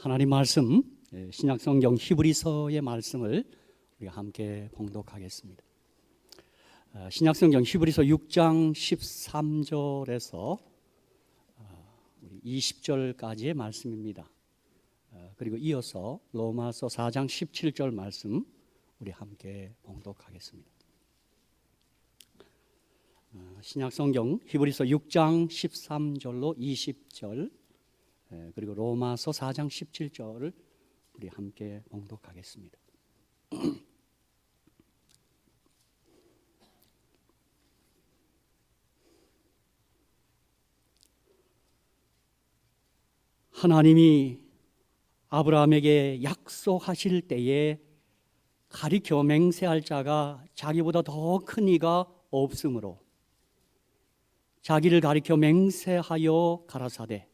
하나님 말씀, 신약성경 히브리서의 말씀을 우리가 함께 봉독하겠습니다. 신약성경 히브리서 6장 13절에서 20절까지의 말씀입니다. 그리고 이어서 로마서 4장 17절 말씀 우리 함께 봉독하겠습니다. 신약성경 히브리서 6장 13절로 20절 그리고 로마서 4장 17절을 우리 함께 봉독하겠습니다. 하나님이 아브라함에게 약속하실 때에 가리켜 맹세할 자가 자기보다 더 큰 이가 없으므로 자기를 가리켜 맹세하여 가라사대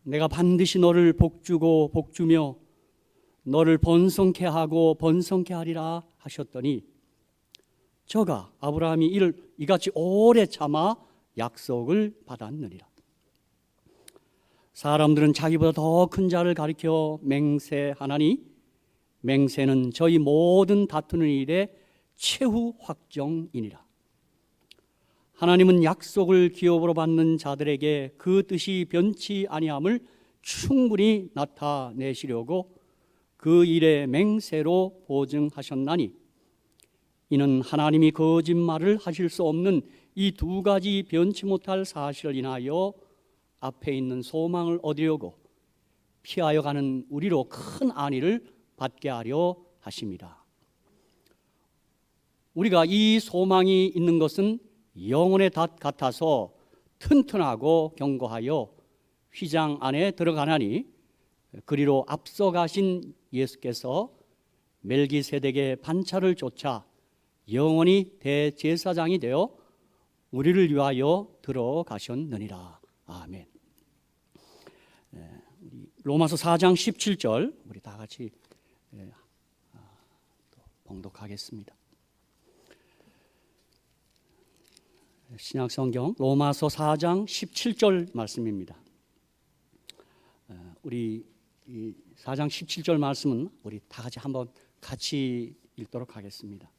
내가 반드시 너를 복주고 복주며 너를 번성케 하고 번성케 하리라 하셨더니 저가 아브라함이 이를 이같이 오래 참아 약속을 받았느니라. 사람들은 자기보다 더 큰 자를 가리켜 맹세하나니 맹세는 저희 모든 다투는 일의 최후 확정이니라. 하나님은 약속을 기업으로 받는 자들에게 그 뜻이 변치 아니함을 충분히 나타내시려고 그 일의 맹세로 보증하셨나니 이는 하나님이 거짓말을 하실 수 없는 이 두 가지 변치 못할 사실을 인하여 앞에 있는 소망을 얻으려고 피하여 가는 우리로 큰 안위를 받게 하려 하심이라. 우리가 이 소망이 있는 것은 영혼의 닷 같아서 튼튼하고 견고하여 휘장 안에 들어가나니 그리로 앞서가신 예수께서 멜기세덱의 반차를 쫓아 영원히 대제사장이 되어 우리를 위하여 들어가셨느니라. 아멘. 로마서 4장 17절 우리 다 같이 봉독하겠습니다. 신약성경 로마서 4장 17절 말씀입니다. 우리 이 4장 17절 말씀은 우리 다 같이 읽도록 하겠습니다.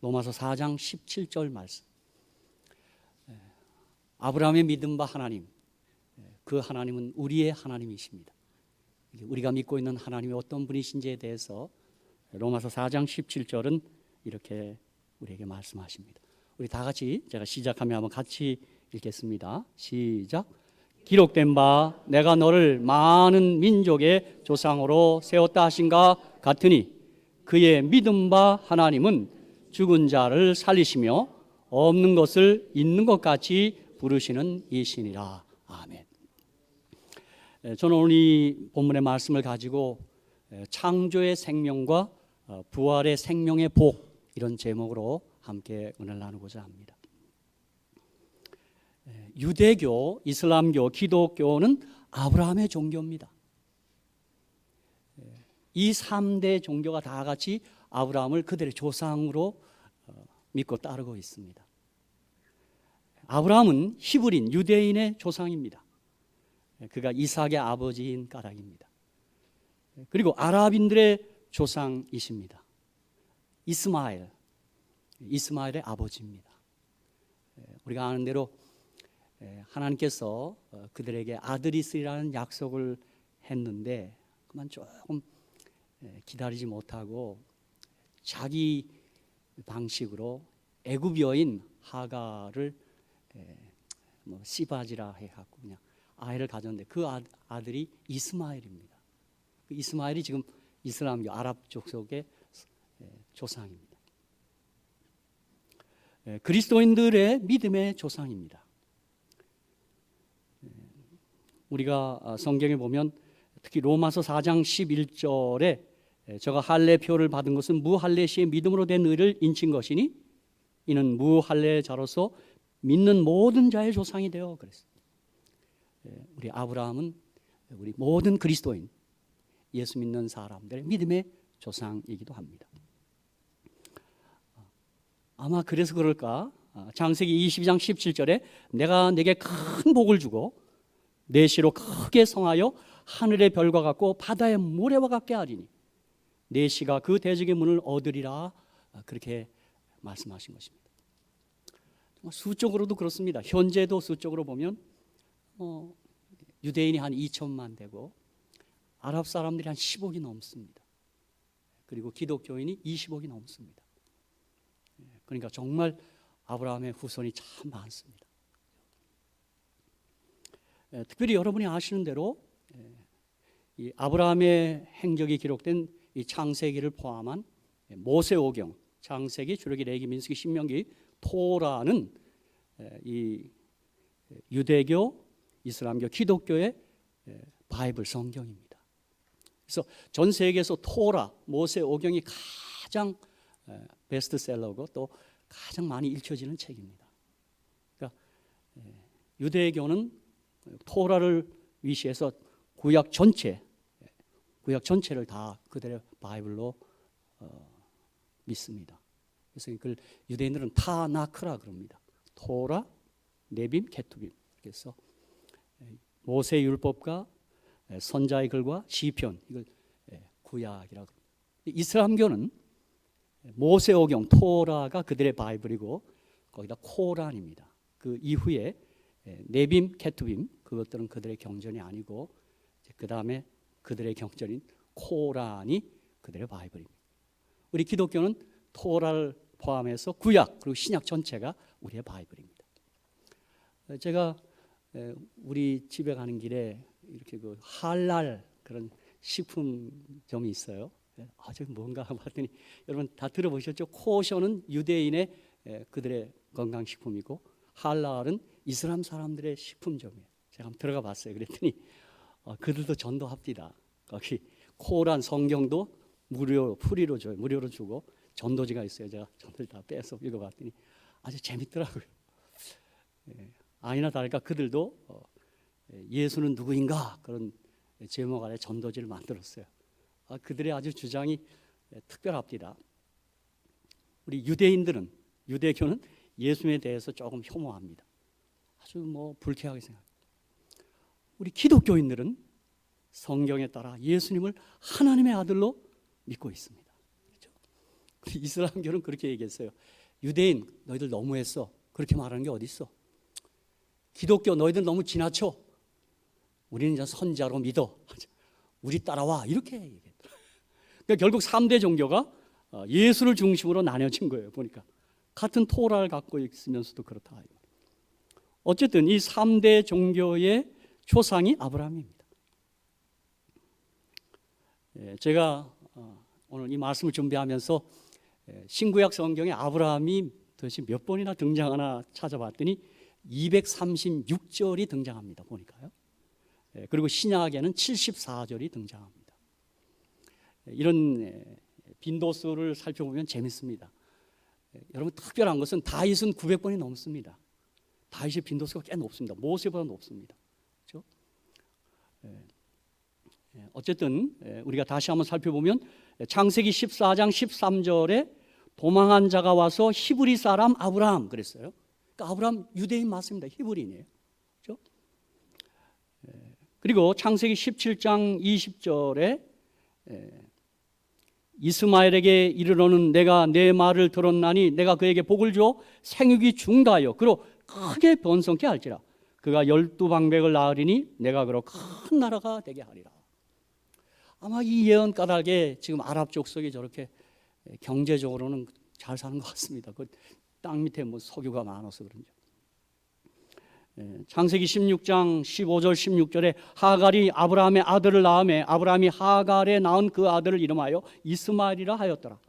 로마서 4장 17절 말씀. 아브라함의 믿음 바 하나님, 그 하나님은 우리의 하나님이십니다. 우리가 믿고 있는 하나님이 어떤 분이신지에 대해서 로마서 4장 17절은 이렇게 우리에게 말씀하십니다. 우리 다 같이 제가 시작하면 한번 같이 읽겠습니다. 시작. 기록된 바 내가 너를 많은 민족의 조상으로 세웠다 하신가 같으니 그의 믿음 바 하나님은 죽은 자를 살리시며 없는 것을 있는 것 같이 부르시는 이시니라. 아멘. 저는 오늘 이 본문의 말씀을 가지고 창조의 생명과 부활의 생명의 복 이런 제목으로 함께 은혜를 나누고자 합니다. 유대교, 이슬람교, 기독교는 아브라함의 종교입니다. 이 3대 종교가 다 같이 아브라함을 그들의 조상으로 믿고 따르고 있습니다. 아브라함은 히브리인, 유대인의 조상입니다. 그가 이삭의 아버지인 까닭입니다. 그리고 아랍인들의 조상이십니다. 이스마엘의 아버지입니다. 우리가 아는 대로 하나님께서 그들에게 아들이 있으리라는 약속을 했는데 그만 조금 기다리지 못하고 자기 방식으로 애굽 여인 하가를 시바지라 해갖고 그냥 아이를 가졌는데 그 아들이 이스마엘입니다. 그 이스마엘이 지금 이슬람교 아랍 족속의 조상입니다. 그리스도인들의 믿음의 조상입니다. 우리가 성경에 보면 특히 로마서 4장 11절에 저가 할례표를 받은 것은 무할례 시에 믿음으로 된 의를 인친 것이니 이는 무할례자로서 믿는 모든 자의 조상이 되어 그랬습니다. 우리 아브라함은 우리 모든 그리스도인 예수 믿는 사람들의 믿음의 조상이기도 합니다. 아마 그래서 그럴까 창세기 22장 17절에 내가 네게 큰 복을 주고 내 씨로 크게 성하여 하늘의 별과 같고 바다의 모래와 같게 하리니 내 씨가 그 대적의 문을 얻으리라. 그렇게 말씀하신 것입니다. 수적으로도 그렇습니다. 현재도 수적으로 보면 유대인이 한 2천만 되고 아랍 사람들이 한 10억이 넘습니다. 그리고 기독교인이 20억이 넘습니다. 그러니까 정말 아브라함의 후손이 참 많습니다. 특별히 여러분이 아시는 대로 이 아브라함의 행적이 기록된 이 창세기를 포함한 모세오경, 창세기, 출애굽기, 레위기, 민수기, 신명기, 토라는 이 유대교, 이슬람교, 기독교의 바이블 성경입니다. 그래서 전 세계에서 토라, 모세오경이 가장 베스트셀러고 또 가장 많이 읽혀지는 책입니다. 그러니까 유대교는 토라를 위시해서 구약 전체를 다 그들의 바이블로 믿습니다. 그래서 그걸 유대인들은 타나크라 그럽니다. 토라, 네빔, 케투빔. 그래서 모세 율법과 선자의 글과 시편 이걸 구약이라고 합니다. 이슬람교는 모세오경, 토라가 그들의 바이블이고 거기다 코란입니다. 그 이후에 네빔, 케투빔 그것들은 그들의 경전이 아니고 그 다음에 그들의 경전인 코란이 그들의 바이블입니다. 우리 기독교는 토라를 포함해서 구약 그리고 신약 전체가 우리의 바이블입니다. 제가 우리 집에 가는 길에 이렇게 그 할랄 그런 식품점이 있어요. 저기 뭔가 봤더니 여러분 다 들어보셨죠? 코셔는 유대인의 그들의 건강식품이고 할랄은 이슬람 사람들의 식품점이에요. 제가 한번 들어가 봤어요. 그랬더니 그들도 전도합니다. 거기 코란 성경도 프리로 줘요. 무료로 주고 전도지가 있어요. 제가 전도지 다 빼서 읽어봤더니 아주 재밌더라고요. 아니나 다를까 그들도 예수는 누구인가 그런 제목 아래 전도지를 만들었어요. 그들의 아주 주장이 특별합니다. 우리 유대인들은 유대교는 예수에 대해서 조금 혐오합니다. 아주 불쾌하게 생각합니다. 우리 기독교인들은 성경에 따라 예수님을 하나님의 아들로 믿고 있습니다. 그렇죠? 이슬람교는 그렇게 얘기했어요. 유대인 너희들 너무했어. 그렇게 말하는 게 어디 있어? 기독교 너희들 너무 지나쳐. 우리는 이제 선자로 믿어. 우리 따라와. 이렇게 얘기했더라고요. 그러니까 결국 3대 종교가 예수를 중심으로 나뉘어진 거예요. 보니까 같은 토라를 갖고 있으면서도 그렇다. 어쨌든 이 3대 종교의 조상이 아브라함입니다. 제가 오늘 이 말씀을 준비하면서 신구약 성경에 아브라함이 도대체 몇 번이나 등장하나 찾아봤더니 236절이 등장합니다. 보니까요. 그리고 신약에는 74절이 등장합니다. 이런 빈도수를 살펴보면 재밌습니다. 여러분 특별한 것은 다윗은 900번이 넘습니다. 다윗의 빈도수가 꽤 높습니다. 모세보다 높습니다. 그렇죠? 어쨌든 우리가 다시 한번 살펴보면 창세기 14장 13절에 도망한 자가 와서 히브리 사람 아브라함 그랬어요. 그러니까 아브라함 유대인 맞습니다. 히브리인이에요. 그렇죠? 그리고 창세기 17장 20절에 이스마엘에게 이르러는 내가 내 말을 들었나니 내가 그에게 복을 주어 생육이 중다하여 그로 크게 번성케 할지라. 그가 12방백을 낳으리니 내가 그로 큰 나라가 되게 하리라. 아마 이 예언 까닭에 지금 아랍 족속이 저렇게 경제적으로는 잘 사는 것 같습니다. 그 땅 밑에 석유가 많아서 그런지. 창세기 16장 15절 16절에 하갈이 아브라함의 아들을 낳음에 아브라함이 하갈에 낳은 그 아들을 이름하여 이스마엘이라 하였더라.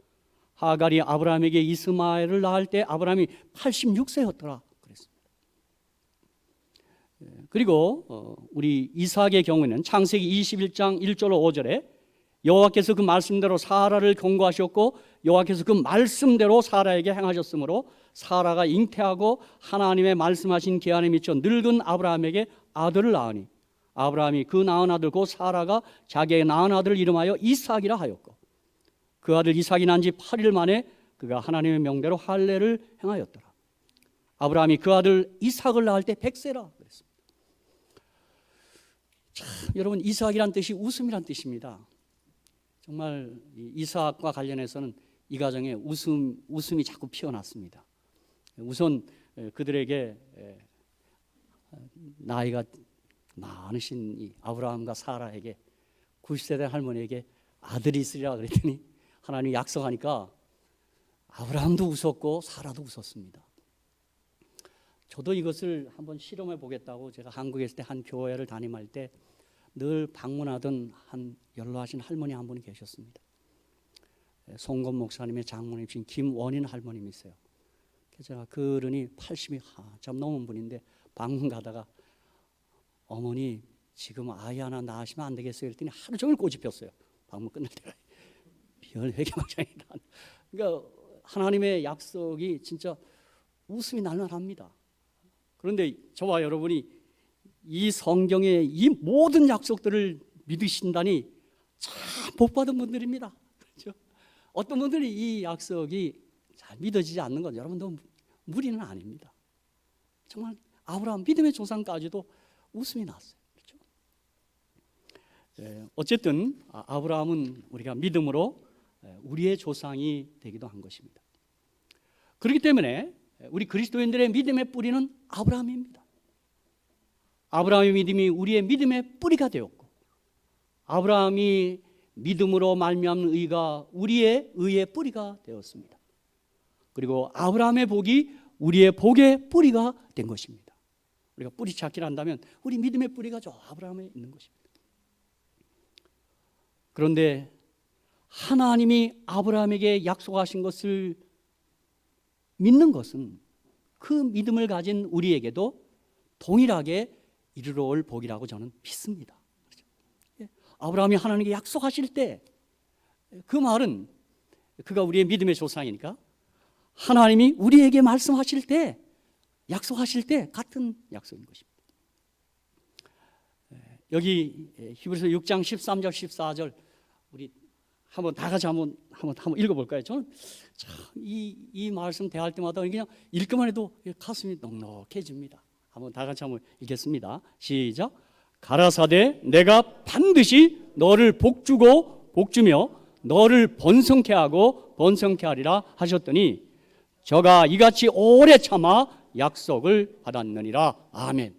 하갈이 아브라함에게 이스마엘을 낳을 때 아브라함이 86세였더라. 그랬습니다. 그리고 우리 이삭의 경우에는 창세기 21장 1절로 5절에 여호와께서 그 말씀대로 사라를 경고하셨고 여호와께서 그 말씀대로 사라에게 행하셨으므로 사라가 잉태하고 하나님의 말씀하신 기한에 미쳐 늙은 아브라함에게 아들을 낳으니 아브라함이 그 낳은 아들 곧 사라가 자기의 낳은 아들을 이름하여 이삭이라 하였고 그 아들 이삭이 난 지 8일 만에 그가 하나님의 명대로 할례를 행하였더라. 아브라함이 그 아들 이삭을 낳을 때 100세라 그랬습니다. 참, 여러분, 이삭이란 뜻이 웃음이란 뜻입니다. 정말 이삭과 관련해서는 이 가정에 웃음이 자꾸 피어났습니다. 우선 그들에게 나이가 많으신 이 아브라함과 사라에게 90세 된 할머니에게 아들이 있으리라 그랬더니 하나님이 약속하니까 아브라함도 웃었고 사라도 웃었습니다. 저도 이것을 한번 실험해 보겠다고 제가 한국에 있을 때 한 교회를 담임할 때 늘 방문하던 한 연로하신 할머니 한 분이 계셨습니다. 송건 목사님의 장모님이신 김원인 할머님이세요. 제가 그러니 80이 한참 넘은 분인데 방문 가다가 어머니 지금 아이 하나 낳으시면 안 되겠어요? 그랬더니 하루 종일 꽃이 폈어요. 방문 끝날 때가. 회개망장이다. 그러니까 하나님의 약속이 진짜 웃음이 날만합니다. 그런데 저와 여러분이 이 성경의 이 모든 약속들을 믿으신다니 참 복받은 분들입니다. 그렇죠? 어떤 분들이 이 약속이 잘 믿어지지 않는 건 여러분도 무리는 아닙니다. 정말 아브라함 믿음의 조상까지도 웃음이 났어요. 그렇죠? 어쨌든 아브라함은 우리가 믿음으로 우리의 조상이 되기도 한 것입니다. 그렇기 때문에 우리 그리스도인들의 믿음의 뿌리는 아브라함입니다. 아브라함의 믿음이 우리의 믿음의 뿌리가 되었고, 아브라함이 믿음으로 말미암는 의가 우리의 의의 뿌리가 되었습니다. 그리고 아브라함의 복이 우리의 복의 뿌리가 된 것입니다. 우리가 뿌리 찾기를 한다면 우리 믿음의 뿌리가 저 아브라함에 있는 것입니다. 그런데 하나님이 아브라함에게 약속하신 것을 믿는 것은 그 믿음을 가진 우리에게도 동일하게 이르러 올 복이라고 저는 믿습니다. 아브라함이 하나님께 약속하실 때 그 말은 그가 우리의 믿음의 조상이니까 하나님이 우리에게 말씀하실 때 약속하실 때 같은 약속인 것입니다. 여기 히브리서 6장 13절 14절 우리 한번 다 같이 한번 읽어볼까요? 저는 이 말씀 대할 때마다 그냥 읽기만 해도 가슴이 넉넉해집니다. 한번 다 같이 한번 읽겠습니다. 시작. 가라사대 내가 반드시 너를 복주고 복주며 너를 번성케 하고 번성케 하리라 하셨더니 저가 이같이 오래 참아 약속을 받았느니라. 아멘.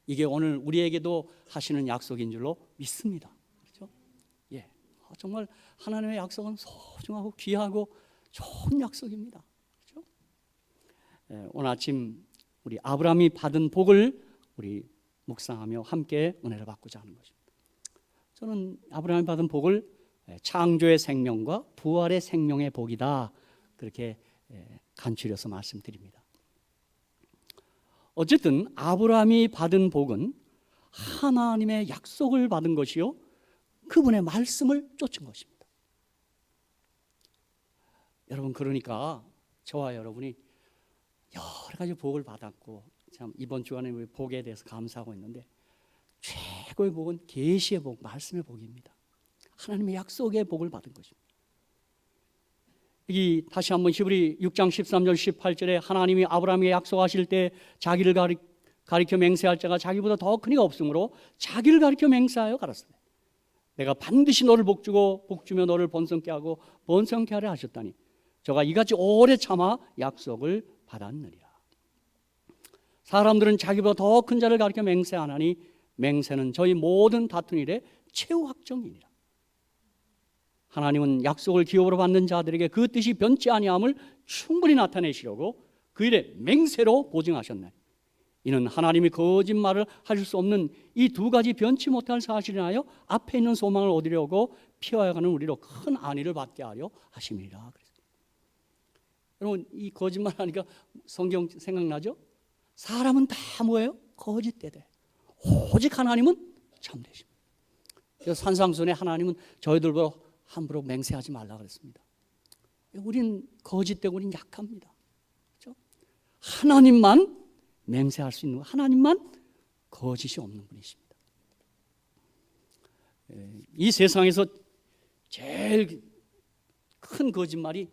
이게 오늘 우리에게도 하시는 약속인 줄로 믿습니다. 그렇죠? 예, 정말 하나님의 약속은 소중하고 귀하고 좋은 약속입니다. 그렇죠? 예, 오늘 아침 우리 아브라함이 받은 복을 우리 묵상하며 함께 은혜를 받고자 하는 것입니다. 저는 아브라함이 받은 복을 창조의 생명과 부활의 생명의 복이다, 그렇게 간추려서 말씀드립니다. 어쨌든 아브라함이 받은 복은 하나님의 약속을 받은 것이요 그분의 말씀을 쫓은 것입니다. 여러분, 그러니까 저와 여러분이 여러 가지 복을 받았고, 참 이번 주간에 우리 복에 대해서 감사하고 있는데 최고의 복은 계시의 복, 말씀의 복입니다. 하나님의 약속의 복을 받은 것입니다. 여기 다시 한번 히브리 6장 13절 18절에 하나님이 아브라함에게 약속하실 때 자기를 가리켜 맹세할 자가 자기보다 더 큰 이가 없으므로 자기를 가리켜 맹세하여 가라사대 내가 반드시 너를 복주고 복주며 너를 번성케 하고 번성케 하려 하셨다니 저가 이같이 오래 참아 약속을 받았느니라. 사람들은 자기보다 더 큰 자를 가리켜 맹세하나니 맹세는 저희 모든 다툰 일의 최후 확정이니라. 하나님은 약속을 기업으로 받는 자들에게 그 뜻이 변치 아니함을 충분히 나타내시려고 그 일에 맹세로 보증하셨나니 이는 하나님이 거짓말을 하실 수 없는 이 두 가지 변치 못할 사실을 하여 앞에 있는 소망을 얻으려고 피하여가는 우리로 큰 안위를 받게 하려 하심이라. 여러분, 이 거짓말 하니까 성경 생각나죠? 사람은 다 뭐예요? 거짓되대. 오직 하나님은 참되십니다. 그래서 산상순에 하나님은 저희들보다 함부로 맹세하지 말라 그랬습니다. 우린 거짓되고 우린 약합니다. 그렇죠? 하나님만 맹세할 수 있는, 하나님만 거짓이 없는 분이십니다. 이 세상에서 제일 큰 거짓말이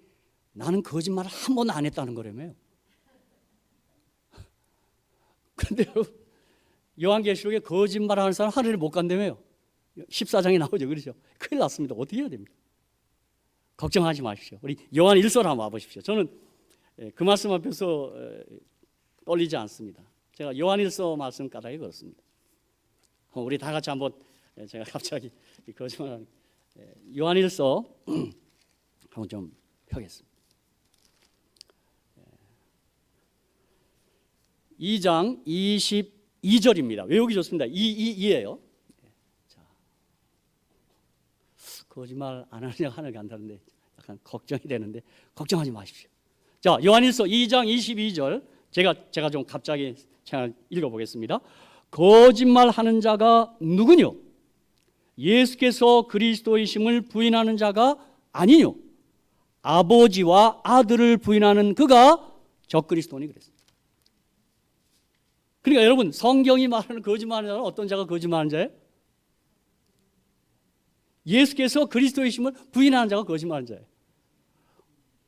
나는 거짓말을 한 번도 안 했다는 거라며요. 그런데 요한계시록에 거짓말하는 사람 하늘에 못 간다며요. 14장에 나오죠. 그렇죠? 큰일 났습니다. 어떻게 해야 됩니까? 걱정하지 마십시오. 우리 요한 1서로 한번 와보십시오. 저는 그 말씀 앞에서 떨리지 않습니다. 제가 요한 1서 말씀 까닭에 그렇습니다. 우리 다 같이 한번, 제가 갑자기 거짓말하는 요한 1서 한번 좀 펴겠습니다. 2장 22절입니다. 외우기 좋습니다. 2예요. 자, 거짓말 안 하느냐고 하늘 간다는데 약간 걱정이 되는데 걱정하지 마십시오. 자, 요한일서 2장 22절 제가 좀 갑자기 읽어보겠습니다. 거짓말하는 자가 누구뇨? 예수께서 그리스도이심을 부인하는 자가 아니뇨? 아버지와 아들을 부인하는 그가 적그리스도니 그랬습니다. 그러니까 여러분, 성경이 말하는 거짓말하는 자는 어떤 자가 거짓말하는 자예요? 예수께서 그리스도이심을 부인하는 자가 거짓말하는 자예요.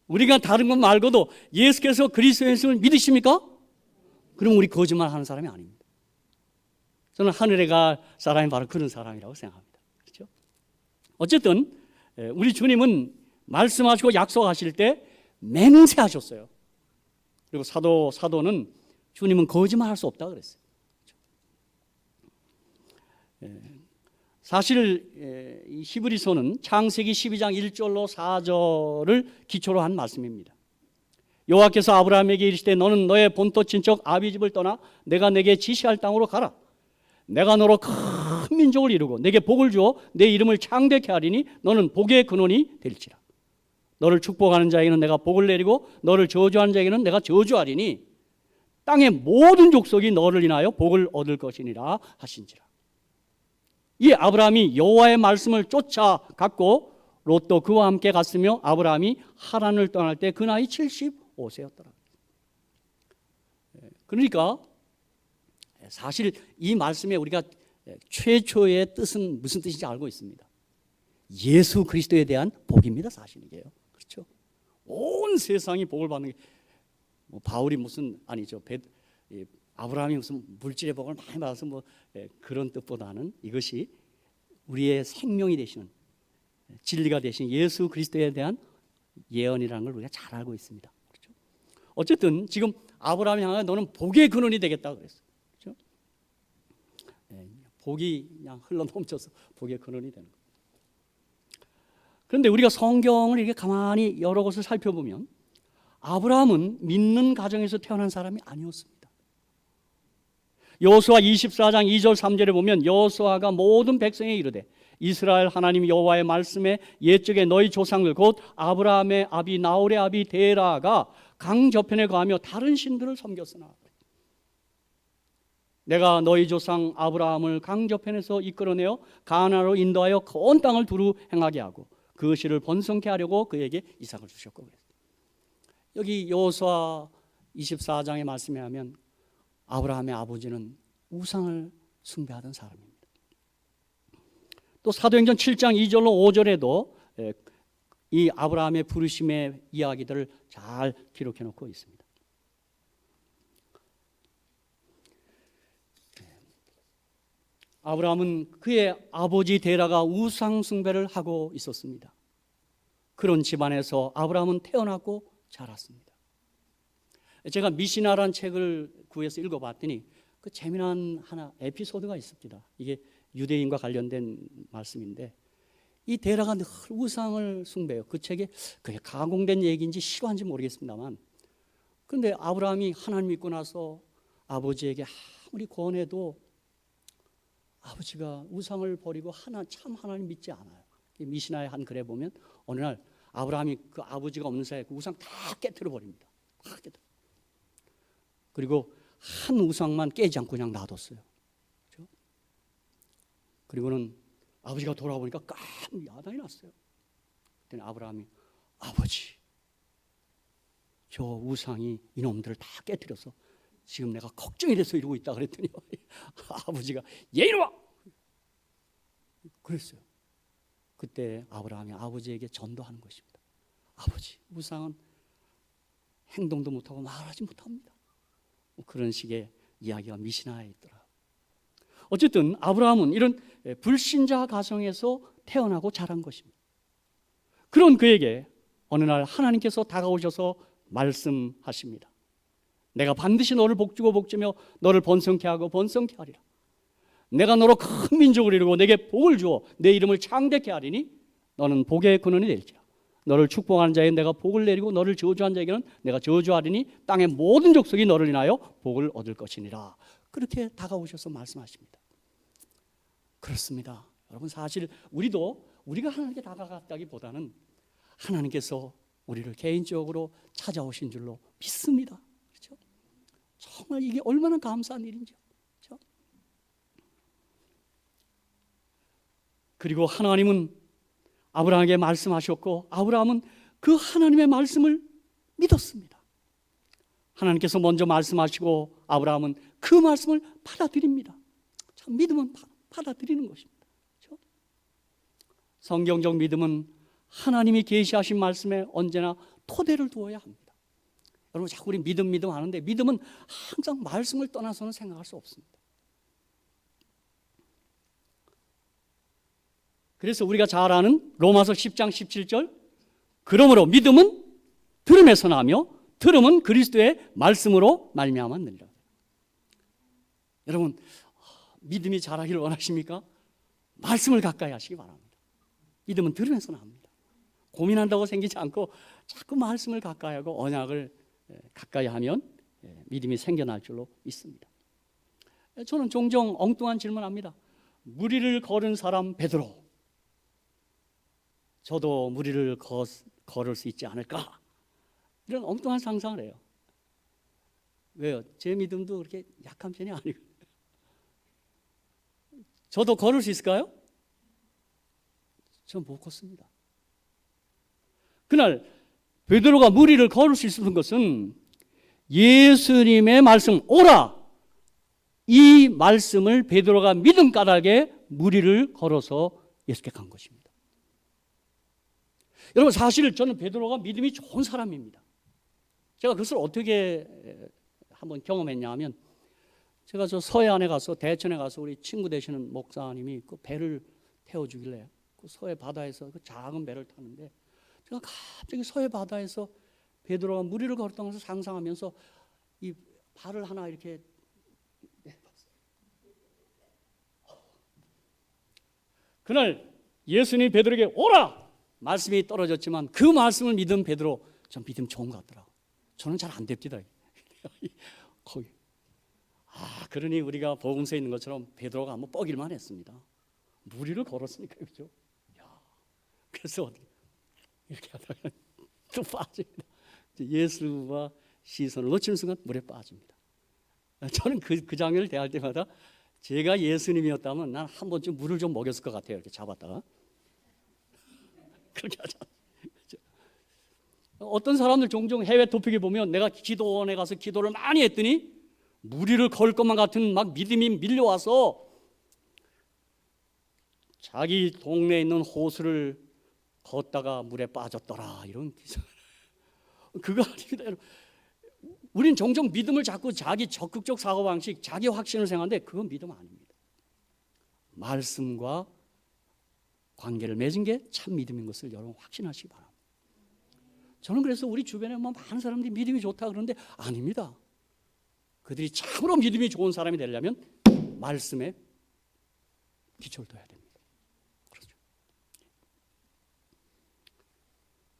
우리가 다른 것 말고도 예수께서 그리스도이심을 믿으십니까? 그럼 우리 거짓말하는 사람이 아닙니다. 저는 하늘에 갈 사람이 바로 그런 사람이라고 생각합니다. 그렇죠? 어쨌든 우리 주님은 말씀하시고 약속하실 때 맹세하셨어요. 그리고 사도는 주님은 거짓말할 수 없다 그랬어요. 사실 이 히브리서는 창세기 12장 1절로 4절을 기초로 한 말씀입니다. 여호와께서 아브라함에게 이르시되 너는 너의 본토 친척 아비 집을 떠나 내가 내게 지시할 땅으로 가라. 내가 너로 큰 민족을 이루고 내게 복을 주어 내 이름을 창대케 하리니 너는 복의 근원이 될지라. 너를 축복하는 자에게는 내가 복을 내리고 너를 저주하는 자에게는 내가 저주하리니 땅의 모든 족속이 너를 인하여 복을 얻을 것이니라 하신지라. 이 아브라함이 여호와의 말씀을 쫓아갔고 롯도 그와 함께 갔으며 아브라함이 하란을 떠날 때 그 나이 75세였더라. 그러니까 사실 이 말씀에 우리가 최초의 뜻은 무슨 뜻인지 알고 있습니다. 예수 그리스도에 대한 복입니다. 사실 이게요. 그렇죠? 온 세상이 복을 받는 게 바울이 무슨 아니죠. 아브라함이 무슨 물질의 복을 많이 받아서 그런 뜻보다는 이것이 우리의 생명이 되시는 진리가 되신 예수 그리스도에 대한 예언이라는 걸 우리가 잘 알고 있습니다. 그렇죠? 어쨌든 지금 아브라함이 향하여 너는 복의 근원이 되겠다 그랬어요. 그렇죠? 복이 그냥 흘러 넘쳐서 복의 근원이 되는 거예요. 그런데 우리가 성경을 이렇게 가만히 여러 곳을 살펴보면 아브라함은 믿는 가정에서 태어난 사람이 아니었습니다. 여호수아 24장 2절 3절에 보면 여호수아가 모든 백성에 이르되 이스라엘 하나님 여호와의 말씀에 옛적에 너희 조상들 곧 아브라함의 아비 나홀의 아비 데라가 강 저편에 거하며 다른 신들을 섬겼으나 내가 너희 조상 아브라함을 강 저편에서 이끌어내어 가나안으로 인도하여 온 땅을 두루 행하게 하고 그 씨를 번성케 하려고 그에게 이삭을 주셨고 그랬어요. 여기 여호수아 24장의 말씀에 하면 아브라함의 아버지는 우상을 숭배하던 사람입니다. 또 사도행전 7장 2절로 5절에도 이 아브라함의 부르심의 이야기들을 잘 기록해 놓고 있습니다. 아브라함은 그의 아버지 데라가 우상 숭배를 하고 있었습니다. 그런 집안에서 아브라함은 태어났고 자랐습니다. 제가 미시나라는 책을 구해서 읽어봤더니 그 재미난 하나 에피소드가 있습니다. 이게 유대인과 관련된 말씀인데 이 데라가 늘 우상을 숭배해요. 그 책에 그게 가공된 얘기인지 실화인지 모르겠습니다만 그런데 아브라함이 하나님 믿고 나서 아버지에게 아무리 권해도 아버지가 우상을 버리고 참 하나님 믿지 않아요. 미시나의 한 글에 보면 어느 날 아브라함이 그 아버지가 없는 사이에 그 우상 다 깨트려 버립니다. 다 깨트려. 그리고 한 우상만 깨지 않고 그냥 놔뒀어요. 그렇죠? 그리고는 아버지가 돌아보니까 깜 야단이 났어요. 그때 아브라함이 아버지, 저 우상이 이놈들을 다 깨트려서 지금 내가 걱정이 돼서 이러고 있다 그랬더니 아버지가 얘 이놈아! 그랬어요. 그때 아브라함이 아버지에게 전도하는 것입니다. 아버지, 우상은 행동도 못하고 말하지 못합니다. 그런 식의 이야기가 미시나에 있더라. 어쨌든 아브라함은 이런 불신자 가정에서 태어나고 자란 것입니다. 그런 그에게 어느 날 하나님께서 다가오셔서 말씀하십니다. 내가 반드시 너를 복주고 복주며 너를 번성케 하고 번성케 하리라. 내가 너로 큰 민족을 이루고 내게 복을 주어 내 이름을 창대케 하리니 너는 복의 근원이 될지라. 너를 축복하는 자에게 내가 복을 내리고 너를 저주한 자에게는 내가 저주하리니 땅의 모든 족속이 너를 인하여 복을 얻을 것이니라. 그렇게 다가오셔서 말씀하십니다. 그렇습니다. 여러분, 사실 우리가 하나님께 다가갔다기보다는 하나님께서 우리를 개인적으로 찾아오신 줄로 믿습니다. 그렇죠? 정말 이게 얼마나 감사한 일인지요. 그렇죠? 그리고 하나님은 아브라함에게 말씀하셨고 아브라함은 그 하나님의 말씀을 믿었습니다. 하나님께서 먼저 말씀하시고 아브라함은 그 말씀을 받아들입니다. 참, 믿음은 받아들이는 것입니다. 그렇죠? 성경적 믿음은 하나님이 계시하신 말씀에 언제나 토대를 두어야 합니다. 여러분, 자꾸 우리 믿음 하는데 믿음은 항상 말씀을 떠나서는 생각할 수 없습니다. 그래서 우리가 잘 아는 로마서 10장 17절, 그러므로 믿음은 들음에서 나며 들음은 그리스도의 말씀으로 말미암았느니라. 여러분, 믿음이 자라기를 원하십니까? 말씀을 가까이 하시기 바랍니다. 믿음은 들음에서 납니다. 고민한다고 생기지 않고 자꾸 말씀을 가까이 하고 언약을 가까이 하면 믿음이 생겨날 줄로 믿습니다. 저는 종종 엉뚱한 질문합니다. 무리를 걸은 사람 베드로, 저도 무리를 걸을 수 있지 않을까? 이런 엉뚱한 상상을 해요. 왜요? 제 믿음도 그렇게 약한 편이 아니고. 저도 걸을 수 있을까요? 전 못 걷습니다. 그날 베드로가 무리를 걸을 수 있었던 것은 예수님의 말씀, 오라! 이 말씀을 베드로가 믿음 까닭에 무리를 걸어서 예수께 간 것입니다. 여러분, 사실 저는 베드로가 믿음이 좋은 사람입니다. 제가 그것을 어떻게 한번 경험했냐 하면, 제가 저 서해안에 가서, 대천에 가서 우리 친구 되시는 목사님이 그 배를 태워주길래 그 서해 바다에서 그 작은 배를 타는데, 제가 갑자기 서해 바다에서 베드로가 무리를 걸었던 것을 상상하면서 이 발을 하나 이렇게 내봤어요. 그날 예수님이 베드로에게 오라! 말씀이 떨어졌지만 그 말씀을 믿은 베드로, 전 믿음 좋은 것 같더라고요. 저는 잘 안 됩니다. 거기. 그러니 우리가 복음서에 있는 것처럼 베드로가 한번 뻐길만 했습니다. 무리를 걸었으니까, 그렇죠? 그래서 이렇게 하다가 또 빠집니다. 예수와 시선을 놓치는 순간 물에 빠집니다. 저는 그 장면을 대할 때마다 제가 예수님이었다면 난 한 번쯤 물을 좀 먹였을 것 같아요. 이렇게 잡았다가. 그렇게 하자. 어떤 사람들 종종 해외 토픽에 보면 내가 기도원에 가서 기도를 많이 했더니 무리를 걸 것만 같은 막 믿음이 밀려와서 자기 동네에 있는 호수를 걷다가 물에 빠졌더라, 이런 기사. 그거 아닙니다, 여러분. 우린 종종 믿음을 자꾸 자기 적극적 사고방식, 자기 확신을 생각하는데 그건 믿음 아닙니다. 말씀과 관계를 맺은 게 참 믿음인 것을 여러분 확신하시기 바랍니다. 저는 그래서 우리 주변에 많은 사람들이 믿음이 좋다 그러는데 아닙니다. 그들이 참으로 믿음이 좋은 사람이 되려면 말씀에 기초를 둬야 됩니다. 그렇죠.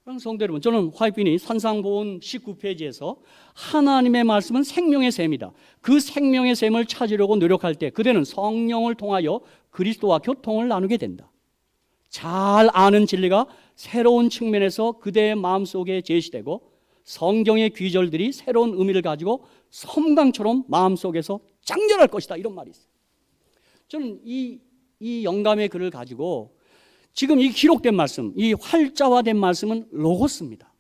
그럼 성도 여러분, 저는 화이트빈이 산상보훈 19페이지에서 하나님의 말씀은 생명의 샘이다. 그 생명의 샘을 찾으려고 노력할 때 그대는 성령을 통하여 그리스도와 교통을 나누게 된다. 잘 아는 진리가 새로운 측면에서 그대의 마음속에 제시되고 성경의 귀절들이 새로운 의미를 가지고 섬광처럼 마음속에서 장렬할 것이다, 이런 말이 있어요. 저는 이 영감의 글을 가지고 지금 이 기록된 말씀, 이 활자화된 말씀은 로고스입니다.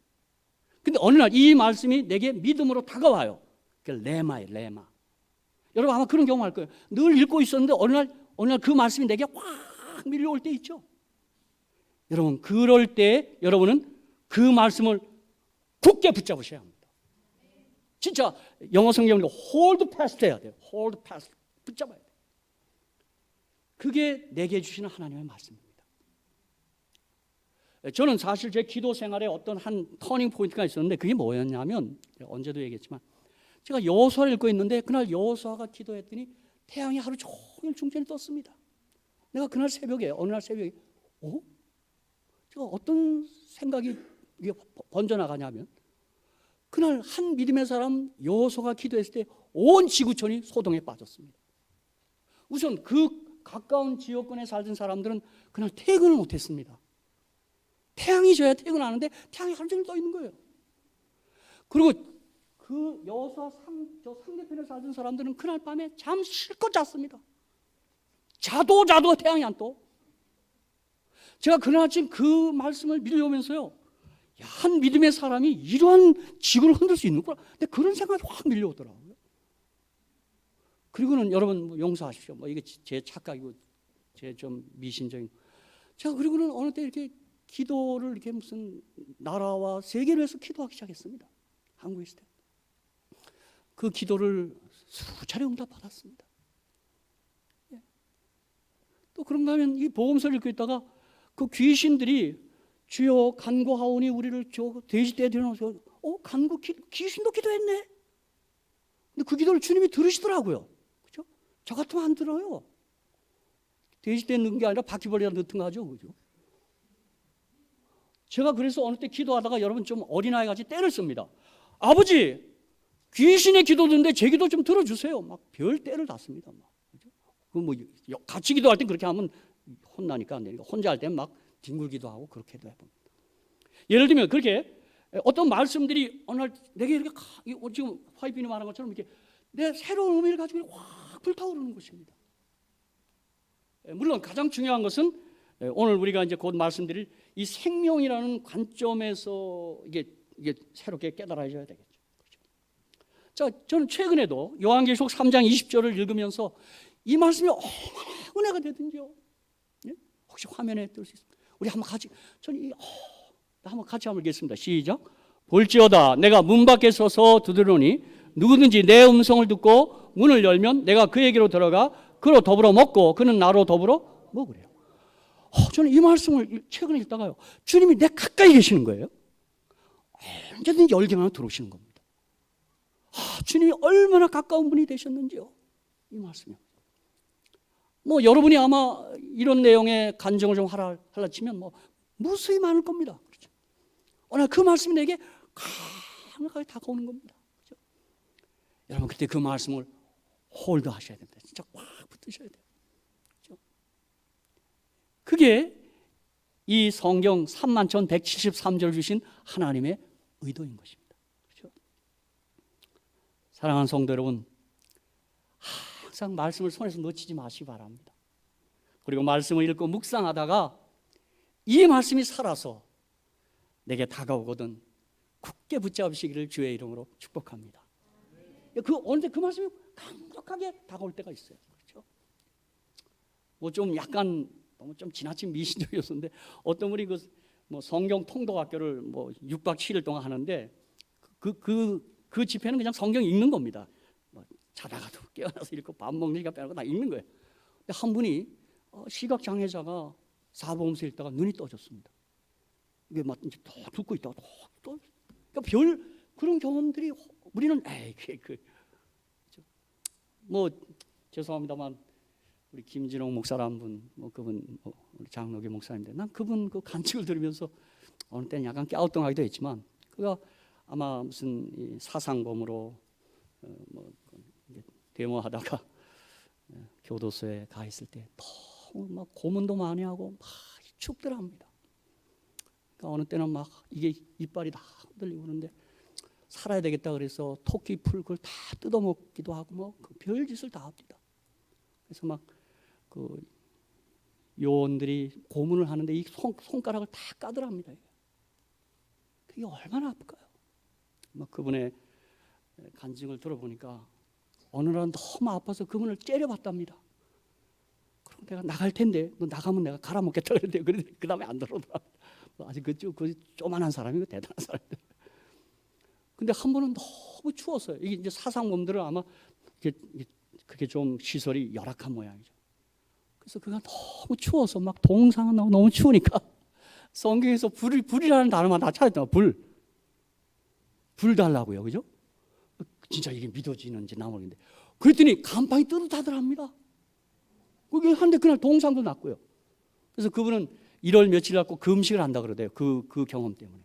근데 어느 날 이 말씀이 내게 믿음으로 다가와요. 레마예요, 레마. 여러분 아마 그런 경험할 거예요. 늘 읽고 있었는데 어느 날 그 말씀이 내게 확 밀려올 때 있죠. 여러분, 그럴 때 여러분은 그 말씀을 굳게 붙잡으셔야 합니다. 진짜 영어 성경으로 hold fast 해야 돼요. hold fast. 붙잡아야 돼요. 그게 내게 주시는 하나님의 말씀입니다. 저는 사실 제 기도 생활에 어떤 한 터닝 포인트가 있었는데 그게 뭐였냐면 언제도 얘기했지만 제가 여호수아를 읽고 있는데 그날 여호수아가 기도했더니 태양이 하루 종일 중천에 떴습니다. 내가 그날 새벽에 어느 날 새벽에 제가 어떤 생각이 번져나가냐면 그날 한 믿음의 사람 여호수아가 기도했을 때 온 지구촌이 소동에 빠졌습니다. 우선 그 가까운 지역권에 살던 사람들은 그날 퇴근을 못했습니다. 태양이 져야 퇴근하는데 태양이 하루 종일 떠 있는 거예요. 그리고 그 여호수아 상대편에 살던 사람들은 그날 밤에 잠 실컷 잤습니다. 자도 태양이 안 떠. 제가 그날 아침 그 말씀을 밀려오면서요, 한 믿음의 사람이 이러한 지구를 흔들 수 있는구나. 근데 그런 생각이 확 밀려오더라고요. 그리고는 여러분 용서하십시오. 이게 제 착각이고 제 좀 미신적인. 제가 그리고는 어느 때 이렇게 기도를 이렇게 무슨 나라와 세계를 위해서 기도하기 시작했습니다. 한국에 있을 때. 그 기도를 수차례 응답받았습니다. 또 그런가 하면 이 복음서를 읽고 있다가 그 귀신들이 주여 간구하오니 우리를 돼지떼에 들여놓으셔. 간구 귀신도 기도했네. 근데 그 기도를 주님이 들으시더라고요. 그죠? 저 같으면 안 들어요. 돼지떼에 넣은 게 아니라 바퀴벌레가 넣던 거죠. 그죠? 제가 그래서 어느 때 기도하다가 여러분 좀 어린아이 같이 때를 씁니다. 아버지, 귀신의 기도 듣는데 제 기도 좀 들어주세요. 막 별 때를 놨습니다. 막. 그죠? 같이 기도할 때 그렇게 하면 혼나니까 안 되니까 혼자 할 때는 막 뒹굴기도 하고 그렇게도 해봅니다. 예를 들면 그렇게 어떤 말씀들이 어느 날 내게 이렇게 지금 화이빈이 말한 것처럼 이렇게 내 새로운 의미를 가지고 확 불타오르는 것입니다. 물론 가장 중요한 것은 오늘 우리가 이제 곧 말씀드릴 이 생명이라는 관점에서 이게 새롭게 깨달아져야 되겠죠. 그렇죠? 자, 저는 최근에도 요한계시록 3장 20절을 읽으면서 이 말씀이 얼마나 은혜가 되든지요. 네? 혹시 화면에 뜰 수 있습니까? 우리 한번 같이 한번 같이 한번 읽겠습니다. 시작. 볼지어다 내가 문 밖에 서서 두드리노니 누구든지 내 음성을 듣고 문을 열면 내가 그에게로 들어가 그로 더불어 먹고 그는 나로 더불어 먹으래요. 저는 이 말씀을 최근에 읽다가요, 주님이 내 가까이 계시는 거예요. 언제든지 열기만 들어오시는 겁니다. 주님이 얼마나 가까운 분이 되셨는지요. 이 말씀이요. 여러분이 아마 이런 내용의 간증을 좀 하라 치면 무수히 많을 겁니다. 그렇죠? 오늘 그 말씀이 내게 강하게 다가오는 겁니다. 그렇죠? 여러분 그때 그 말씀을 홀드 하셔야 됩니다. 진짜 꽉 붙으셔야 돼요. 그렇죠? 그게 이 성경 31,173절 주신 하나님의 의도인 것입니다. 그렇죠? 사랑하는 성도 여러분, 항상 말씀을 손에서 놓치지 마시기 바랍니다. 그리고 말씀을 읽고 묵상하다가 이 말씀이 살아서 내게 다가오거든 굳게 붙잡으시기를 주의 이름으로 축복합니다. 언제 그 말씀이 강력하게 다가올 때가 있어요. 그렇죠? 좀 약간 너무 좀 지나친 미신적이었는데 어떤 분이 성경 통독학교를 6박 7일 동안 하는데 그 집회는 그냥 성경 읽는 겁니다. 자다가도 깨어나서 읽고 밥 먹는 시간 빼놓고 다 읽는 거예요. 근데 한 분이 시각 장애자가 사복음서 읽다가 눈이 떠졌습니다. 이게 막 이제 더 듣고 있다가 또 그러니까 그런 경험들이 우리는 죄송합니다만 우리 김진홍 목사라는 분, 그분 우리 장로교 목사님인데 난 그분 그 간증을 들으면서 어느 때는 약간 갸우뚱하기도 했지만 그가 아마 무슨 사상범으로 데모하다가 교도소에 가 있을 때 너무 막 고문도 많이 하고 막 죽더랍니다. 그러니까 어느 때는 막 이게 이빨이 다 흔들리고 그러는데 살아야 되겠다 그래서 토끼 풀 그걸 다 뜯어먹기도 하고 그 별짓을 다 합니다. 그래서 막 그 요원들이 고문을 하는데 이 손가락을 다 까더랍니다. 그게 얼마나 아플까요? 그분의 간증을 들어보니까 어느 날 너무 아파서 그분을 째려봤답니다. 그럼 내가 나갈 텐데 너 나가면 내가 갈아먹겠다 그랬는데 그 다음에 안 들어오더라고요. 아직 그 조만한 사람이고 대단한 사람인데. 근데 한 번은 너무 너무 추웠어요. 이게 이제 사상범들은 아마 그게 좀 시설이 열악한 모양이죠. 그래서 그가 너무 추워서 막 동상은 나고 너무 추우니까 성경에서 불이라는 단어만 다 찾았잖아요. 불 달라고요, 그죠? 진짜 이게 믿어지는지 나 모르겠는데, 그랬더니 간판이 뜨뜻하더랍니다. 그게 한데 그날 동상도 났고요. 그래서 그분은 1월 며칠 갖고 금식을 한다 그러대요. 그 경험 때문에.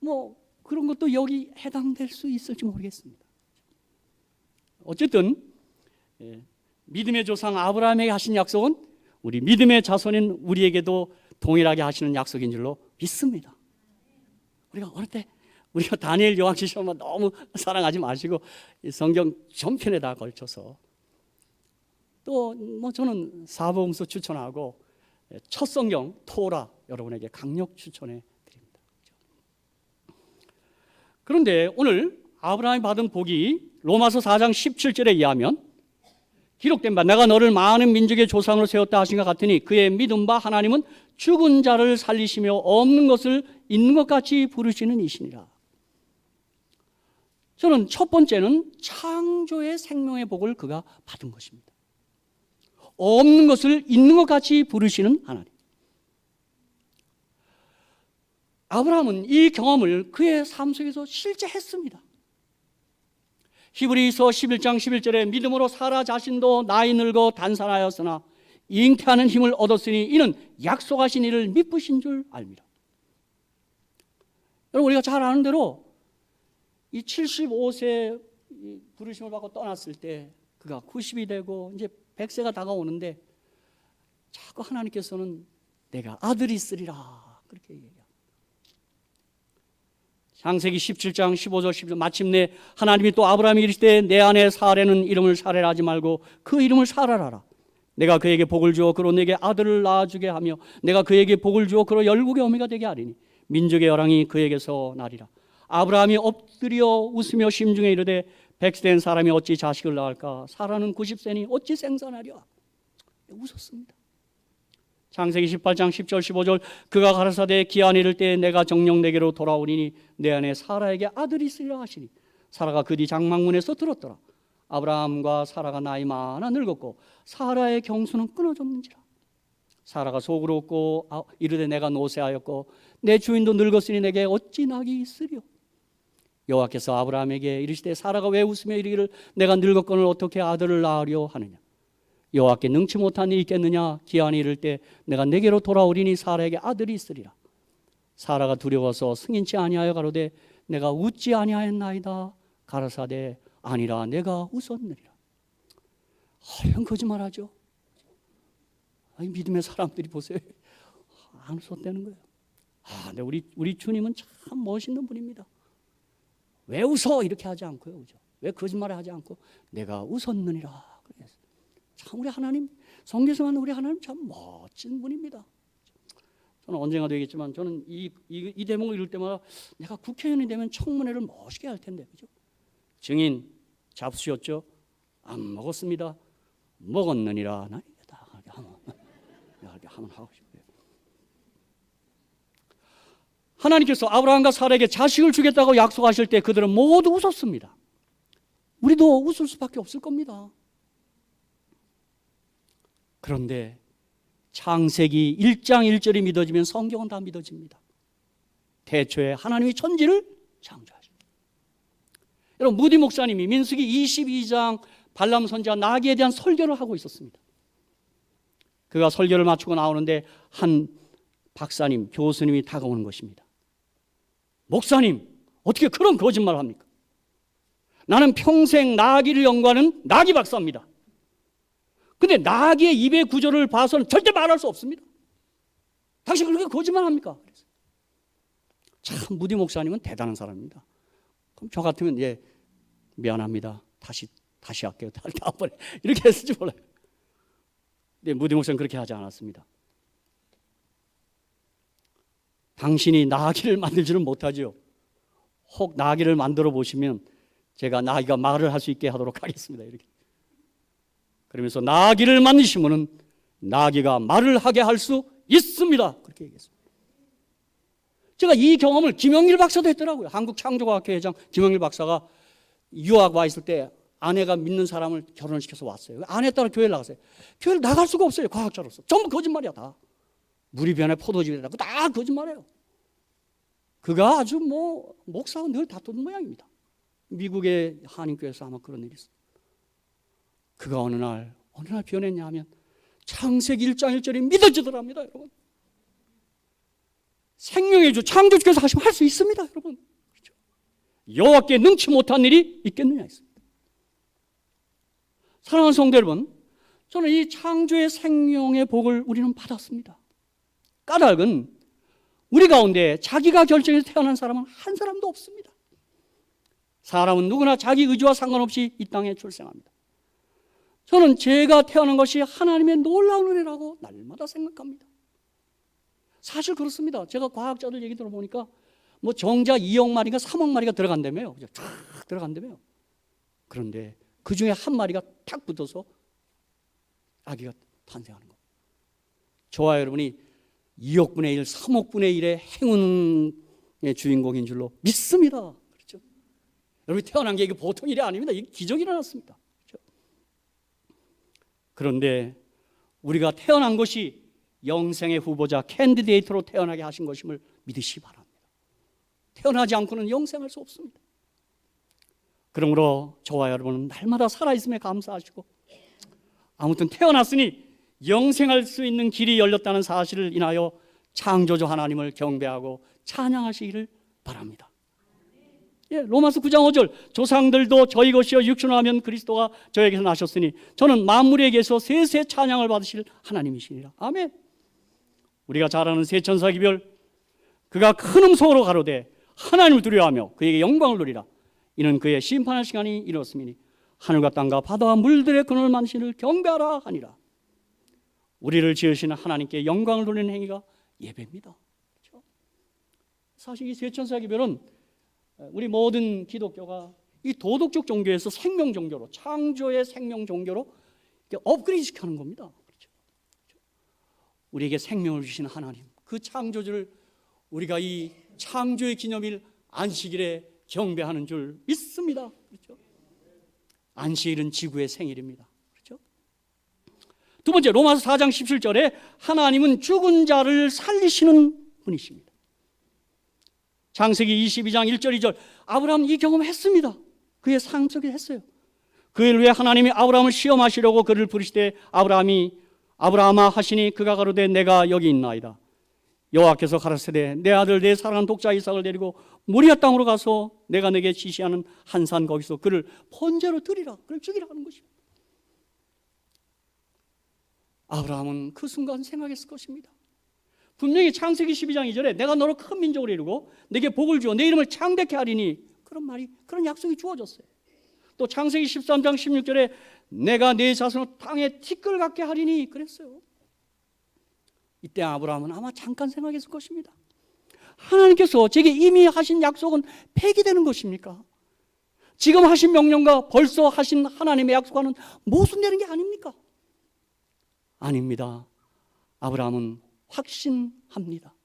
뭐 그런 것도 여기 해당될 수 있을지 모르겠습니다. 어쨌든 믿음의 조상 아브라함에게 하신 약속은 우리 믿음의 자손인 우리에게도 동일하게 하시는 약속인 줄로 믿습니다. 우리가 어릴 때 우리가 다니엘 요한시 시험만 너무 사랑하지 마시고 성경 전편에다 걸쳐서 또 뭐 저는 사복음서 추천하고 첫 성경 토라 여러분에게 강력 추천해 드립니다. 그런데 오늘 아브라함이 받은 복이 로마서 4장 17절에 의하면 기록된 바 내가 너를 많은 민족의 조상으로 세웠다 하신 것 같으니 그의 믿음 바 하나님은 죽은 자를 살리시며 없는 것을 있는 것 같이 부르시는 이시니라. 저는 첫 번째는 창조의 생명의 복을 그가 받은 것입니다. 없는 것을 있는 것 같이 부르시는 하나님. 아브라함은 이 경험을 그의 삶 속에서 실제 했습니다. 히브리서 11장 11절에 믿음으로 사라 자신도 나이 늙어 단산하였으나 잉태하는 힘을 얻었으니 이는 약속하신 이를 미쁘신 줄 압니다. 여러분 우리가 잘 아는 대로 이 75세 부르심을 받고 떠났을 때 그가 90이 되고 이제 100세가 다가오는데 자꾸 하나님께서는 내가 아들이 있으리라 그렇게 얘기해요. 창세기 17장 15절 16절 마침내 하나님이 또 아브라함이 이르시되 내 아내 사레는 이름을 사레라 하지 말고 그 이름을 사라라 하라. 내가 그에게 복을 주어 그로 내게 아들을 낳아주게 하며 내가 그에게 복을 주어 그로 열국의 어미가 되게 하리니 민족의 열왕이 그에게서 나리라. 아브라함이 엎드려 웃으며 심중에 이르되 100세 된 사람이 어찌 자식을 낳을까? 사라는 90세니 어찌 생산하랴? 웃었습니다. 창세기 18장 10절 15절 그가 가라사대 기한 이를 때 내가 정녕 내게로 돌아오리니 내 안에 사라에게 아들이 있으리라 하시니 사라가 그 뒤 장막문에서 들었더라. 아브라함과 사라가 나이 많아 늙었고 사라의 경수는 끊어졌는지라. 사라가 속으로 웃고 이르되 내가 노쇠하였고 내 주인도 늙었으니 내게 어찌 낙이 있으리요? 여호와께서 아브라함에게 이르시되 사라가 왜 웃으며 이르기를 내가 늙었거늘 어떻게 아들을 낳으려 하느냐? 여호와께 능치 못한 일이 있겠느냐? 기한이 이를 때 내가 내게로 돌아오리니 사라에게 아들이 있으리라. 사라가 두려워서 승인치 아니하여 가로되 내가 웃지 아니하였나이다. 가라사대 아니라 내가 웃었느니라. 얼른 거짓말하죠. 아니, 믿음의 사람들이 보세요. 안 웃었다는 거예요. 근데 우리 주님은 참 멋있는 분입니다. 왜 웃어? 이렇게 하지 않고요. 그죠? 왜 거짓말을 하지 않고 내가 웃었느니라. 그래서 참 우리 하나님, 성경에서 만난 우리 하나님 참 멋진 분입니다. 저는 언젠가도 얘기했지만 저는 이 대목을 읽을 때마다 내가 국회의원이 되면 청문회를 멋있게 할 텐데, 그죠? 증인 잡수셨죠? 안 먹었습니다. 먹었느니라. 나 이게 다 이렇게 하면 하고 싶어요. 하나님께서 아브라함과 사라에게 자식을 주겠다고 약속하실 때 그들은 모두 웃었습니다. 우리도 웃을 수밖에 없을 겁니다. 그런데 창세기 1장 1절이 믿어지면 성경은 다 믿어집니다. 태초에 하나님이 천지를 창조하십니다. 여러분 무디 목사님이 민수기 22장 발람 선지자 나귀에 대한 설교를 하고 있었습니다. 그가 설교를 마치고 나오는데 한 박사님, 교수님이 다가오는 것입니다. 목사님, 어떻게 그런 거짓말을 합니까? 나는 평생 나귀를 연구하는 나귀 박사입니다. 근데 나귀의 입의 구조를 봐서는 절대 말할 수 없습니다. 당신 그렇게 거짓말합니까? 참 무디 목사님은 대단한 사람입니다. 그럼 저 같으면 미안합니다. 다시 할게요. 다음번에 이렇게 했을지 몰라요. 근데 무디 목사는 그렇게 하지 않았습니다. 당신이 나귀를 만들지는 못하죠. 혹 나귀를 만들어 보시면 제가 나귀가 말을 할 수 있게 하도록 하겠습니다. 이렇게. 그러면서 나귀를 만드시면은 나귀가 말을 하게 할 수 있습니다. 그렇게 얘기했습니다. 제가 이 경험을 김영일 박사도 했더라고요. 한국창조과학회 회장 김영일 박사가 유학 와 있을 때 아내가 믿는 사람을 결혼시켜서 왔어요. 아내 따라 교회를 나갔어요. 교회를 나갈 수가 없어요. 과학자로서. 전부 거짓말이야 다. 물이 변해 포도즙이라고 다 거짓말이에요. 그가 아주 목사가 늘 다투는 모양입니다. 미국의 한인교회에서 아마 그런 일이 있어요. 그가 어느 날 변했냐 하면 창세기 1장 1절이 믿어지더랍니다. 여러분, 생명의 주 창조주께서 하시면 할 수 있습니다. 여러분, 그렇죠? 여호와께 능치 못한 일이 있겠느냐 했습니다. 사랑하는 성도 여러분, 저는 이 창조의 생명의 복을 우리는 받았습니다. 까닭은 우리 가운데 자기가 결정해서 태어난 사람은 한 사람도 없습니다. 사람은 누구나 자기 의지와 상관없이 이 땅에 출생합니다. 저는 제가 태어난 것이 하나님의 놀라운 은혜라고 날마다 생각합니다. 사실 그렇습니다. 제가 과학자들 얘기 들어보니까 정자 2억 마리가 3억 마리가 들어간다며요. 쫙 들어간다며요. 그런데 그 중에 한 마리가 탁 붙어서 아기가 탄생하는 거예요. 저와 여러분이 2억 분의 1, 3억 분의 1의 행운의 주인공인 줄로 믿습니다. 그렇죠? 여러분이 태어난 게 이게 보통 일이 아닙니다. 이게 기적이 일어났습니다. 그렇죠? 그런데 우리가 태어난 것이 영생의 후보자 캔디데이트로 태어나게 하신 것임을 믿으시기 바랍니다. 태어나지 않고는 영생할 수 없습니다. 그러므로 저와 여러분은 날마다 살아있음에 감사하시고, 아무튼 태어났으니 영생할 수 있는 길이 열렸다는 사실을 인하여 창조주 하나님을 경배하고 찬양하시기를 바랍니다. 로마서 9장 5절, 조상들도 저희 것이여 육신하면 그리스도가 저에게서 나셨으니 저는 만물에게서 세세 찬양을 받으실 하나님이시니라. 아멘. 우리가 잘 아는 세 천사 기별, 그가 큰 음성으로 가로되 하나님을 두려워하며 그에게 영광을 누리라. 이는 그의 심판할 시간이 이르렀음이니 하늘과 땅과 바다와 물들의 근원을 만드신 이를 경배하라 하니라. 우리를 지으시는 하나님께 영광을 돌리는 행위가 예배입니다. 그렇죠? 사실 이 세 천사 기별은 우리 모든 기독교가 이 도덕적 종교에서 생명 종교로, 창조의 생명 종교로 업그레이드 시켜는 겁니다. 그렇죠? 우리에게 생명을 주신 하나님, 그 창조주를 우리가 이 창조의 기념일 안식일에 경배하는 줄 믿습니다. 그렇죠? 안식일은 지구의 생일입니다. 그렇죠? 두 번째, 로마서 4장 17절에 하나님은 죽은 자를 살리시는 분이십니다. 창세기 22장 1절 2절, 아브라함은 이 경험했습니다. 그의 삶 속에 했어요. 그 일 후에 하나님이 아브라함을 시험하시려고 그를 부르시되 아브라함아 하시니 그가 가로되 내가 여기 있나이다. 여호와께서 가라사대 내 아들 내 사랑하는 독자 이삭을 데리고 모리아 땅으로 가서 내가 내게 지시하는 한 산 거기서 그를 번제로 드리라. 그를 죽이라 하는 것입니다. 아브라함은 그 순간 생각했을 것입니다. 분명히 창세기 12장 2절에 내가 너로 큰 민족을 이루고 내게 복을 주어 내 이름을 창대케 하리니 그런 약속이 주어졌어요. 또 창세기 13장 16절에 내가 내 자손을 땅에 티끌 같게 하리니 그랬어요. 이때 아브라함은 아마 잠깐 생각했을 것입니다. 하나님께서 제게 이미 하신 약속은 폐기되는 것입니까? 지금 하신 명령과 벌써 하신 하나님의 약속과는 모순되는 게 아닙니까? 아닙니다. 아브라함은 확신합니다.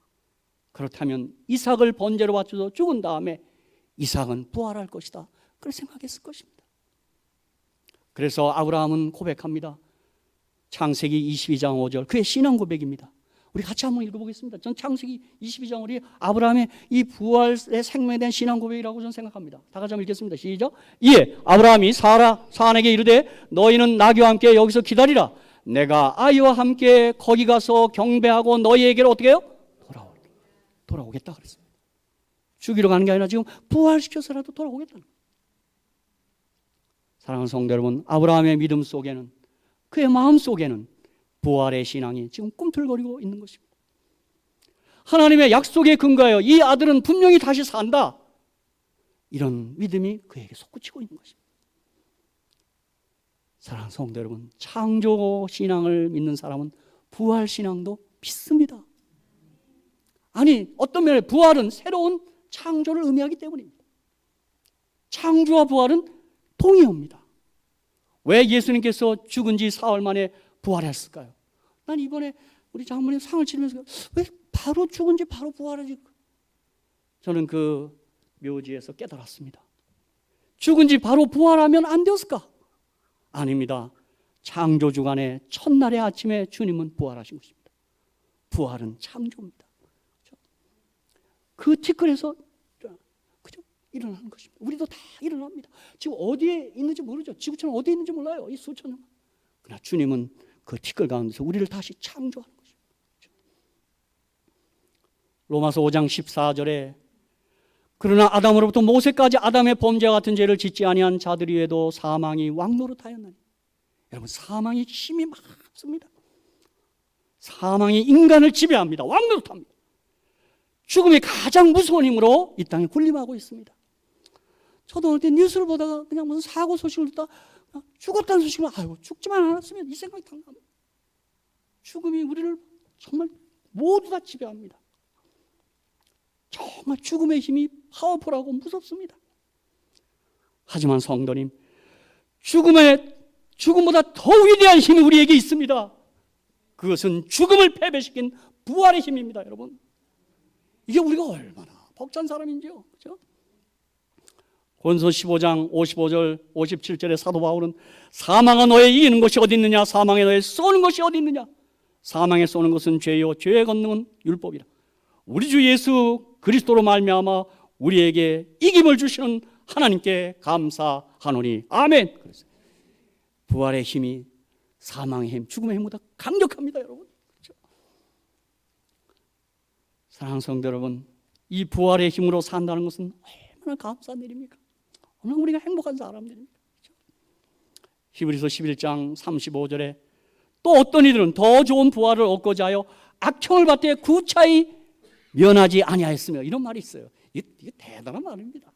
그렇다면 이삭을 번제로 바쳐서 죽은 다음에 이삭은 부활할 것이다. 그렇게 생각했을 것입니다. 그래서 아브라함은 고백합니다. 창세기 22장 5절, 그의 신앙 고백입니다. 우리 같이 한번 읽어보겠습니다. 전 창세기 22장 우리 아브라함의 이 부활의 생명에 대한 신앙 고백이라고 저는 생각합니다. 다 같이 한번 읽겠습니다. 시작. 이에 아브라함이 사안에게 이르되 너희는 나귀와 함께 여기서 기다리라. 내가 아이와 함께 거기 가서 경배하고 너희에게로 어떻게 해요? 돌아오겠다 그랬습니다. 죽이러 가는 게 아니라 지금 부활시켜서라도 돌아오겠다는 거예요. 사랑하는 성도 여러분, 아브라함의 믿음 속에는, 그의 마음 속에는 부활의 신앙이 지금 꿈틀거리고 있는 것입니다. 하나님의 약속에 근거하여 이 아들은 분명히 다시 산다, 이런 믿음이 그에게 솟구치고 있는 것입니다. 사랑하는 성도 여러분, 창조 신앙을 믿는 사람은 부활 신앙도 믿습니다. 아니, 어떤 면에 부활은 새로운 창조를 의미하기 때문입니다. 창조와 부활은 동의어입니다. 왜 예수님께서 죽은 지 사흘 만에 부활했을까요? 난 이번에 우리 장모님 상을 치르면서 왜 바로 죽은 지 바로 부활하지? 저는 그 묘지에서 깨달았습니다. 죽은 지 바로 부활하면 안 되었을까? 아닙니다. 창조주간의 첫날의 아침에 주님은 부활하신 것입니다. 부활은 창조입니다. 그 티끌에서 그죠? 일어나는 것입니다. 우리도 다 일어납니다. 지금 어디에 있는지 모르죠. 지구촌은 어디에 있는지 몰라요. 이 수천 년. 그러나 주님은 그 티끌 가운데서 우리를 다시 창조하는 것입니다. 로마서 5장 14절에 그러나 아담으로부터 모세까지 아담의 범죄와 같은 죄를 짓지 아니한 자들 위에도 사망이 왕노릇하였나니. 여러분, 사망의 힘이 많습니다. 사망이 인간을 지배합니다. 왕노릇합니다. 죽음이 가장 무서운 힘으로 이 땅에 군림하고 있습니다. 저도 어느 때 뉴스를 보다가 그냥 무슨 사고 소식을 듣다 죽었다는 소식을, 아이고 죽지만 않았으면, 이 생각이 딱 납니다. 죽음이 우리를 정말 모두 다 지배합니다. 정말 죽음의 힘이 파워풀하고 무섭습니다. 하지만 성도님, 죽음보다 더 위대한 힘이 우리에게 있습니다. 그것은 죽음을 패배시킨 부활의 힘입니다. 여러분, 이게 우리가 얼마나 벅찬 사람인지요. 그렇죠? 고린도서 15장 55절 57절에 사도 바울은 사망아 너의 이기는 것이 어디 있느냐, 사망에 너의 쏘는 것이 어디 있느냐. 사망에 쏘는 것은 죄요 죄의 권능은 율법이라. 우리 주 예수 그리스도로 말미암아 우리에게 이김을 주시는 하나님께 감사하노니 아멘. 그래서 부활의 힘이 사망의 힘, 죽음의 힘보다 강력합니다. 여러분, 그렇죠? 사랑하는 성도 여러분, 이 부활의 힘으로 산다는 것은 얼마나 감사한 일입니까? 얼마나 우리가 행복한 사람들입니까? 그렇죠? 히브리서 11장 35절에 또 어떤 이들은 더 좋은 부활을 얻고자 하여 악청을 받되 구차히 면하지 아니하였으며, 이런 말이 있어요. 이게 대단한 말입니다.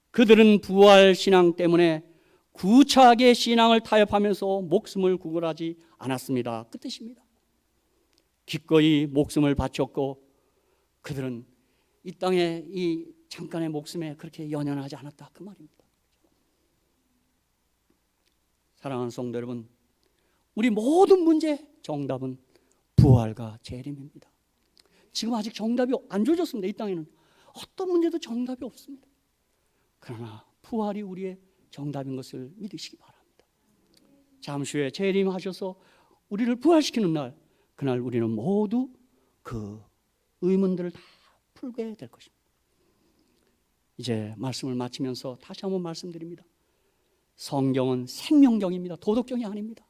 그들은 부활 신앙 때문에 구차하게 신앙을 타협하면서 목숨을 구걸하지 않았습니다. 그 뜻입니다. 기꺼이 목숨을 바쳤고 그들은 이 땅에 이 잠깐의 목숨에 그렇게 연연하지 않았다, 그 말입니다. 사랑하는 성도 여러분, 우리 모든 문제 정답은 부활과 재림입니다. 지금 아직 정답이 안 주어졌습니다. 이 땅에는 어떤 문제도 정답이 없습니다. 그러나 부활이 우리의 정답인 것을 믿으시기 바랍니다. 잠시 후에 재림하셔서 우리를 부활시키는 날, 그날 우리는 모두 그 의문들을 다 풀게 될 것입니다. 이제 말씀을 마치면서 다시 한번 말씀드립니다. 성경은 생명경입니다. 도덕경이 아닙니다.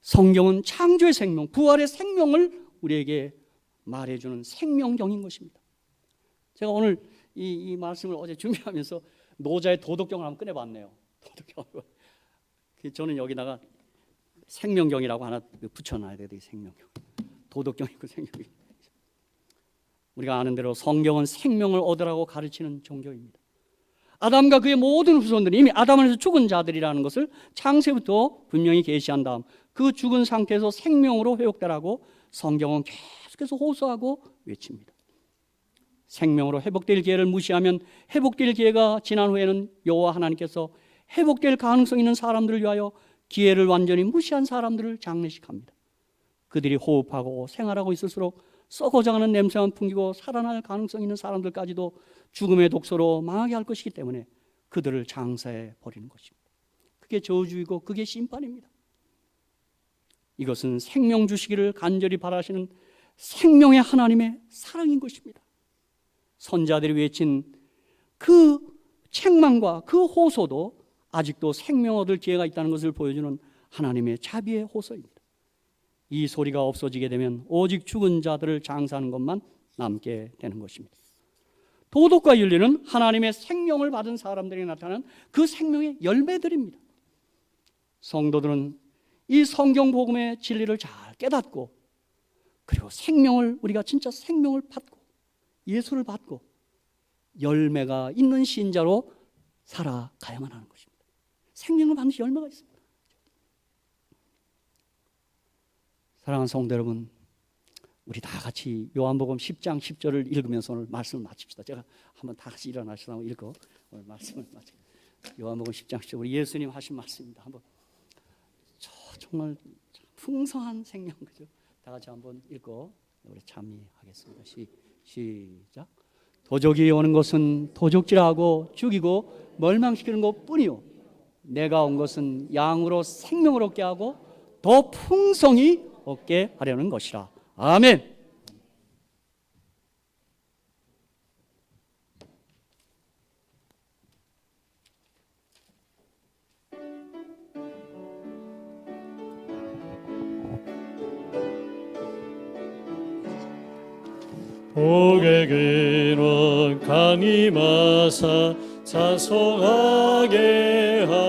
성경은 창조의 생명, 부활의 생명을 우리에게 말해주는 생명경인 것입니다. 제가 오늘 이 말씀을 어제 준비하면서 노자의 도덕경을 한번 꺼내봤네요. 도덕경. 저는 여기다가 생명경이라고 하나 붙여놔야 돼요. 생명경. 도덕경이고 생명경. 우리가 아는 대로 성경은 생명을 얻으라고 가르치는 종교입니다. 아담과 그의 모든 후손들이 이미 아담 안에서 죽은 자들이라는 것을 창세부터 분명히 계시한 다음 그 죽은 상태에서 생명으로 회복되라고 성경은 계속해서 호소하고 외칩니다. 생명으로 회복될 기회를 무시하면 회복될 기회가 지난 후에는 여호와 하나님께서 회복될 가능성 있는 사람들을 위하여 기회를 완전히 무시한 사람들을 장례식합니다. 그들이 호흡하고 생활하고 있을수록 썩어져가는 냄새만 풍기고 살아날 가능성 있는 사람들까지도 죽음의 독소로 망하게 할 것이기 때문에 그들을 장사해 버리는 것입니다. 그게 저주이고 그게 심판입니다. 이것은 생명 주시기를 간절히 바라시는 생명의 하나님의 사랑인 것입니다. 선자들이 외친 그 책망과 그 호소도 아직도 생명 얻을 기회가 있다는 것을 보여주는 하나님의 자비의 호소입니다. 이 소리가 없어지게 되면 오직 죽은 자들을 장사하는 것만 남게 되는 것입니다. 도덕과 윤리는 하나님의 생명을 받은 사람들이 나타나는 그 생명의 열매들입니다. 성도들은 이 성경 복음의 진리를 잘 깨닫고 그리고 생명을, 우리가 진짜 생명을 받고 예수를 받고 열매가 있는 신자로 살아가야만 하는 것입니다. 생명은 반드시 열매가 있습니다. 사랑하는 성도 여러분, 우리 다 같이 요한복음 10장 10절을 읽으면서 오늘 말씀을 마칩시다. 제가 한번 다 같이 일어나셔서 한번 읽고 오늘 말씀을 마칩니다. 요한복음 10장 10절, 우리 예수님 하신 말씀입니다. 한번 정말 풍성한 생명, 그죠? 다 같이 한번 읽고 우리 참여하겠습니다. 시작. 도적이 오는 것은 도적질하고 죽이고 멸망시키는 것뿐이요 내가 온 것은 양으로 생명을 얻게 하고 더 풍성히 얻게 하려는 것이라. 아멘. 복의 근원 강림하사 찬송하게